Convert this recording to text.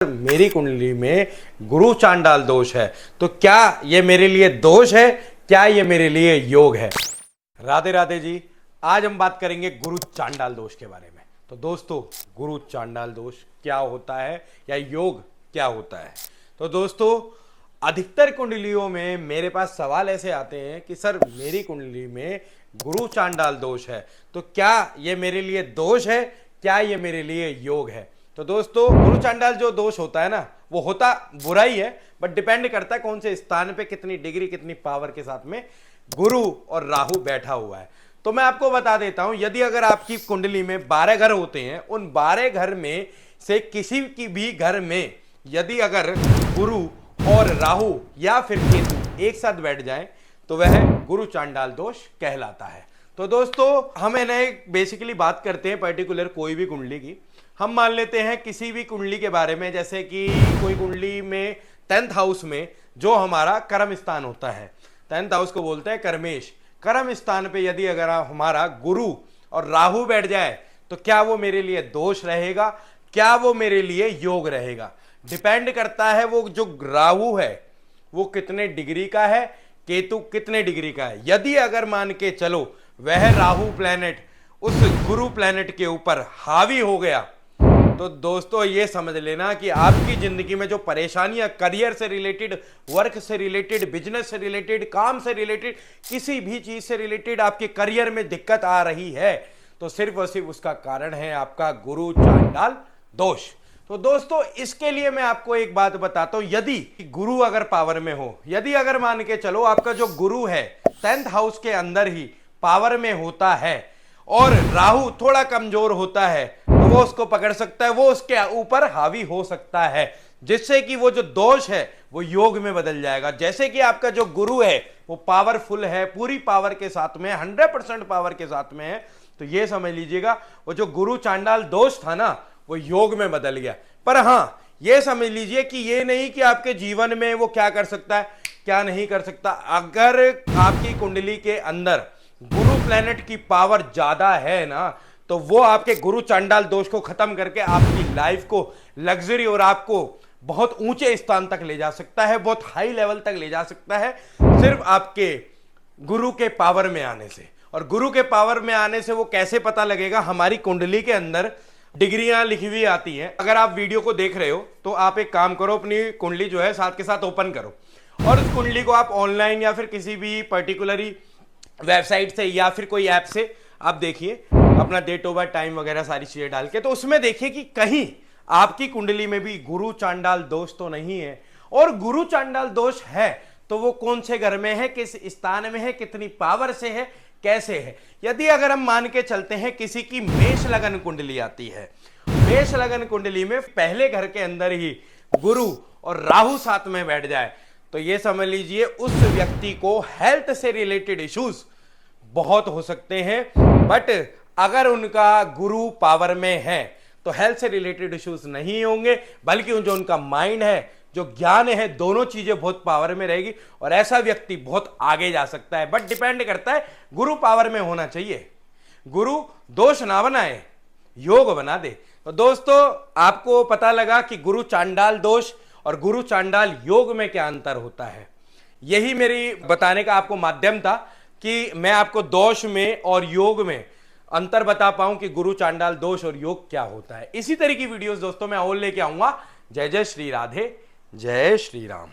मेरी कुंडली में गुरु चांडाल दोष है, तो क्या ये मेरे लिए दोष है, क्या ये मेरे लिए योग है? राधे राधे जी। आज हम बात करेंगे गुरु चांडाल दोष के बारे में। तो दोस्तों, गुरु चांडाल दोष क्या होता है या योग क्या होता है? तो दोस्तों, अधिकतर कुंडलियों में मेरे पास सवाल ऐसे आते हैं कि सर मेरी कुंडली में गुरु चांडाल दोष है, तो क्या ये मेरे लिए दोष है, क्या ये मेरे लिए योग है? तो दोस्तों, गुरु चांडाल जो दोष होता है ना, वो होता बुरा ही है, बट डिपेंड करता है कौन से स्थान पे कितनी डिग्री कितनी पावर के साथ में गुरु और राहु बैठा हुआ है। तो मैं आपको बता देता हूं, यदि अगर आपकी कुंडली में 12 घर होते हैं, उन 12 घर में से किसी की भी घर में यदि अगर गुरु और राहु या फिर केतु एक साथ बैठ जाएं, तो वह गुरु चांडाल दोष कहलाता है। तो दोस्तों, हम इन्हें बेसिकली बात करते हैं पर्टिकुलर कोई भी कुंडली की। हम मान लेते हैं किसी भी कुंडली के बारे में, जैसे कि कोई कुंडली में 10th हाउस में जो हमारा कर्म स्थान होता है, 10th हाउस को बोलते हैं कर्मेश। कर्म स्थान पे यदि अगर हमारा गुरु और राहु बैठ जाए, तो क्या वो मेरे लिए दोष रहेगा, क्या वो मेरे लिए योग रहेगा? डिपेंड करता है वो जो राहु है वो कितने डिग्री का है, केतु कितने डिग्री का है। यदि अगर मान के चलो वह राहु प्लेनेट उस गुरु प्लेनेट के ऊपर हावी हो गया, तो दोस्तों ये समझ लेना कि आपकी जिंदगी में जो परेशानियां करियर से रिलेटेड, वर्क से रिलेटेड, बिजनेस से रिलेटेड, काम से रिलेटेड, किसी भी चीज से रिलेटेड आपके करियर में दिक्कत आ रही है, तो सिर्फ और सिर्फ उसका कारण है आपका गुरु चांडाल दोष। तो दोस्तों, इसके लिए मैं आपको एक बात बताता हूं, यदि गुरु अगर पावर में हो, यदि अगर मान के चलो आपका जो गुरु है 10th हाउस के अंदर ही पावर में होता है और राहु थोड़ा कमजोर होता है, तो वो उसको पकड़ सकता है, वो उसके ऊपर हावी हो सकता है, जिससे कि वो जो दोष है वो योग में बदल जाएगा। जैसे कि आपका जो गुरु है वो पावरफुल है, पूरी पावर के साथ में, 100% पावर के साथ में है, तो ये समझ लीजिएगा वो जो गुरु चांडाल दोष था ना, वो योग में बदल गया। पर हां, ये समझ लीजिए कि ये नहीं कि आपके जीवन में वो क्या कर सकता है, क्या नहीं कर सकता। अगर आपकी कुंडली के अंदर गुरु प्लेनेट की पावर ज्यादा है ना, तो वो आपके गुरु चांडाल दोष को खत्म करके आपकी लाइफ को लग्जरी और आपको बहुत ऊंचे स्थान तक ले जा सकता है, बहुत हाई लेवल तक ले जा सकता है, सिर्फ आपके गुरु के पावर में आने से। और गुरु के पावर में आने से वो कैसे पता लगेगा? हमारी कुंडली के अंदर डिग्रियां लिखी हुई आती हैं। अगर आप वीडियो को देख रहे हो तो आप एक काम करो, अपनी कुंडली जो है साथ के साथ ओपन करो और उस कुंडली को आप ऑनलाइन या फिर किसी भी पर्टिकुलरली वेबसाइट से या फिर कोई ऐप से आप देखिए, अपना डेट ऑफ बर्थ, टाइम वगैरह सारी चीजें डाल के, तो उसमें देखिए कि कहीं आपकी कुंडली में भी गुरु चांडाल दोष तो नहीं है। और गुरु चांडाल दोष है तो वो कौन से घर में है, किस स्थान में है, कितनी पावर से है, कैसे है? यदि अगर हम मान के चलते हैं किसी की मेष लगन कुंडली आती है, मेष लगन कुंडली में पहले घर के अंदर ही गुरु और राहु साथ में बैठ जाए, तो ये समझ लीजिए उस व्यक्ति को हेल्थ से रिलेटेड इश्यूज बहुत हो सकते हैं। बट अगर उनका गुरु पावर में है तो हेल्थ से रिलेटेड इश्यूज नहीं होंगे, बल्कि जो उनका माइंड है, जो ज्ञान है, दोनों चीजें बहुत पावर में रहेगी और ऐसा व्यक्ति बहुत आगे जा सकता है। बट डिपेंड करता है, गुरु पावर में होना चाहिए, गुरु दोष ना बनाए, योग बना दे। तो दोस्तों, आपको पता लगा कि गुरु चांडाल दोष और गुरु चांडाल योग में क्या अंतर होता है। यही मेरी बताने का आपको माध्यम था कि मैं आपको दोष में और योग में अंतर बता पाऊं कि गुरु चांडाल दोष और योग क्या होता है। इसी तरह की वीडियोस दोस्तों मैं और लेके आऊंगा। जय जय श्री राधे, जय श्री राम।